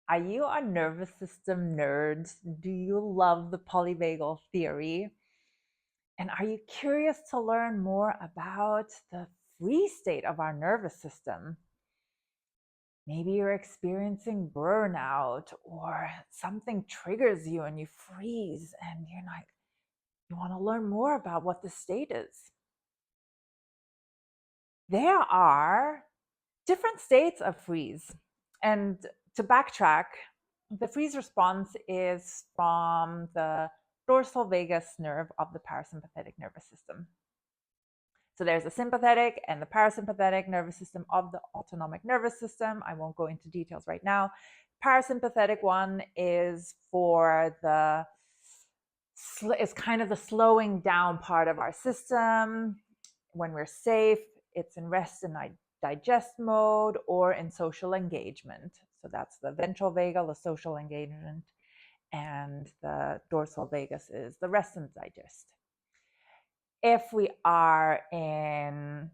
Are you a nervous system nerd? Do you love the polyvagal theory? And are you curious to learn more about the free state of our nervous system? Maybe you're experiencing burnout or something triggers you and you freeze and you're like, you want to learn more about what the state is. There are different states of freeze. And to backtrack, the freeze response is from the dorsal vagus nerve of the parasympathetic nervous system. So there's the sympathetic and the parasympathetic nervous system of the autonomic nervous system. I won't go into details right now. Parasympathetic one is for it's kind of the slowing down part of our system. When we're safe, it's in rest and digest mode or in social engagement. So that's the ventral vagal, the social engagement, and the dorsal vagus is the rest and digest. If we are in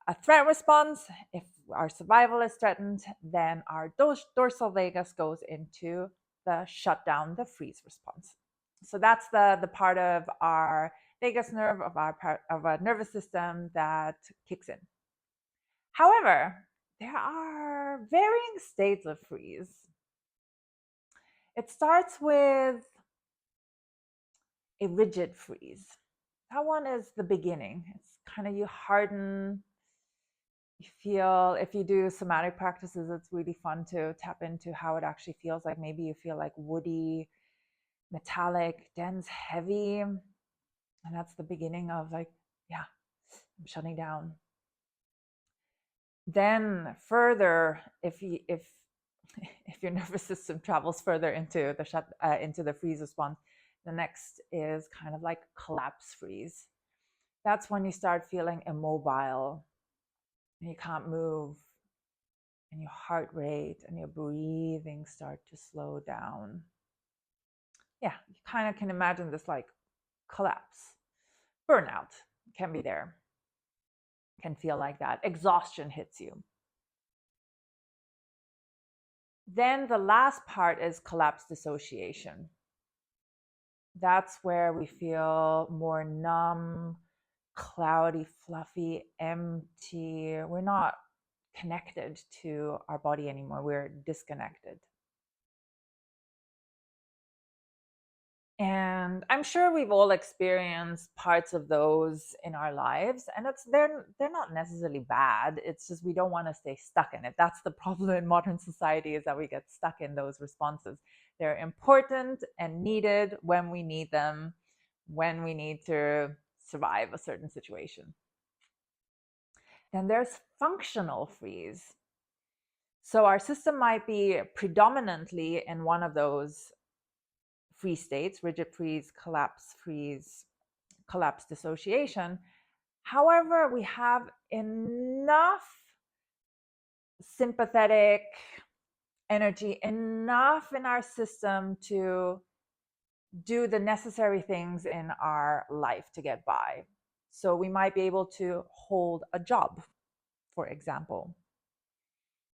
a threat response, if our survival is threatened, then our dorsal vagus goes into the shutdown, the freeze response. So that's the part of our vagus nerve of our nervous system that kicks in. However, there are varying states of freeze. It starts with a rigid freeze. That one is the beginning. It's kind of you harden. You feel, if you do somatic practices, it's really fun to tap into how it actually feels like. Maybe you feel like woody, metallic, dense, heavy. And that's the beginning of like, yeah, I'm shutting down. Then further, if your nervous system travels further into the freeze response, the next is kind of like collapse freeze. That's when you start feeling immobile and you can't move, and your heart rate and your breathing start to slow down. Yeah, you kind of can imagine this like collapse. Burnout can be there, can feel like that. Exhaustion hits you. Then the last part is collapse dissociation. That's where we feel more numb, cloudy, fluffy, empty. We're not connected to our body anymore. We're disconnected. And I'm sure we've all experienced parts of those in our lives, and they're not necessarily bad. It's just we don't want to stay stuck in it. That's the problem in modern society, is that we get stuck in those responses. They're important and needed when we need them, when we need to survive a certain situation. Then there's functional freeze. So our system might be predominantly in one of those freeze states: rigid freeze, collapse dissociation. However, we have enough sympathetic energy, enough in our system to do the necessary things in our life to get by. So we might be able to hold a job, for example,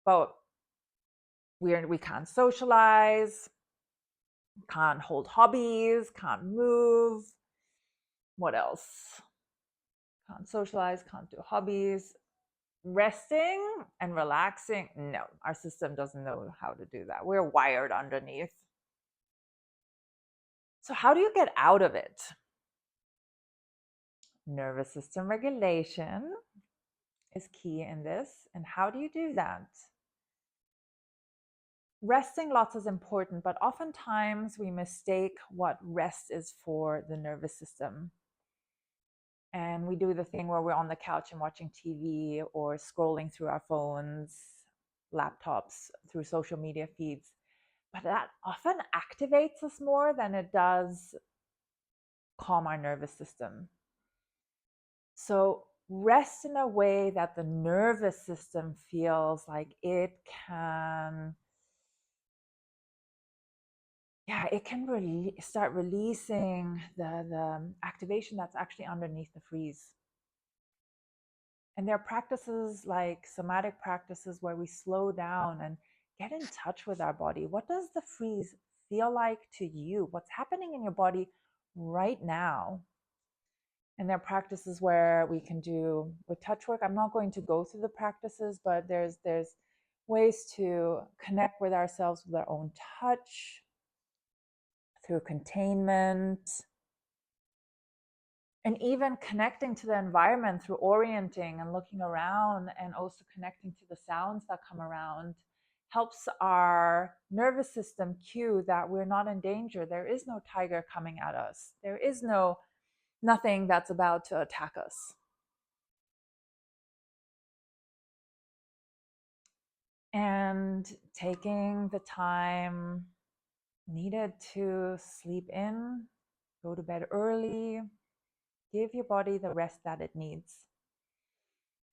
but we can't socialize, can't hold hobbies, can't move. What else? Can't socialize, can't do hobbies. Resting and relaxing, no, our system doesn't know how to do that. We're wired underneath. So how do you get out of it? Nervous system regulation is key in this. And how do you do that? Resting lots is important, but oftentimes we mistake what rest is for the nervous system. And we do the thing where we're on the couch and watching TV or scrolling through our phones, laptops, through social media feeds. But that often activates us more than it does calm our nervous system. So rest in a way that the nervous system feels like it can start releasing the activation that's actually underneath the freeze. And there are practices like somatic practices where we slow down and get in touch with our body. What does the freeze feel like to you? What's happening in your body right now? And there are practices where we can do with touch work. I'm not going to go through the practices, but there's ways to connect with ourselves with our own touch through containment, and even connecting to the environment through orienting and looking around, and also connecting to the sounds that come around helps our nervous system cue that we're not in danger. There is no tiger coming at us. There is nothing that's about to attack us. And taking the time needed to sleep in, go to bed early, give your body the rest that it needs.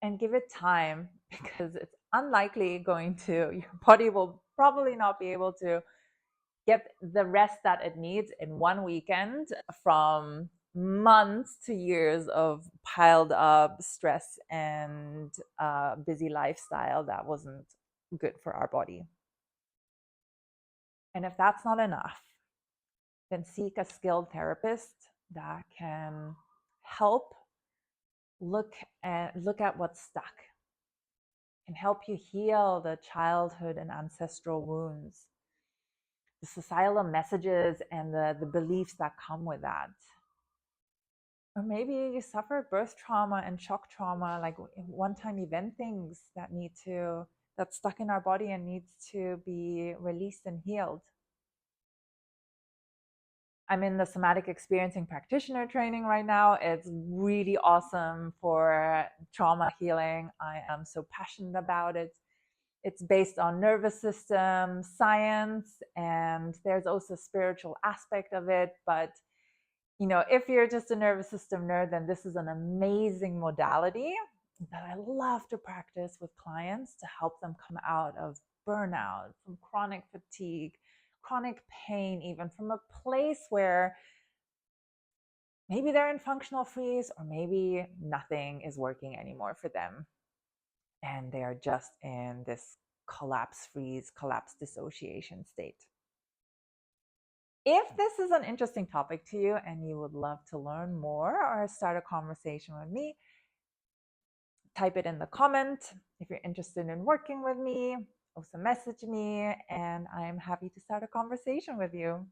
And give it time, because it's unlikely your body will probably not be able to get the rest that it needs in one weekend from months to years of piled up stress and busy lifestyle that wasn't good for our body. And if that's not enough, then seek a skilled therapist that can help look at what's stuck, can help you heal the childhood and ancestral wounds, the societal messages and the beliefs that come with that. Or maybe you suffered birth trauma and shock trauma, like one-time event things that's stuck in our body and needs to be released and healed. I'm in the somatic experiencing practitioner training right now. It's really awesome for trauma healing. I am so passionate about it. It's based on nervous system science, and there's also a spiritual aspect of it. But if you're just a nervous system nerd, then this is an amazing modality that I love to practice with clients to help them come out of burnout, from chronic fatigue, chronic pain, even from a place where maybe they're in functional freeze, or maybe nothing is working anymore for them and they are just in this collapse freeze, collapse dissociation state. If this is an interesting topic to you and you would love to learn more or start a conversation with me, type it in the comment. If you're interested in working with me, also message me, and I'm happy to start a conversation with you.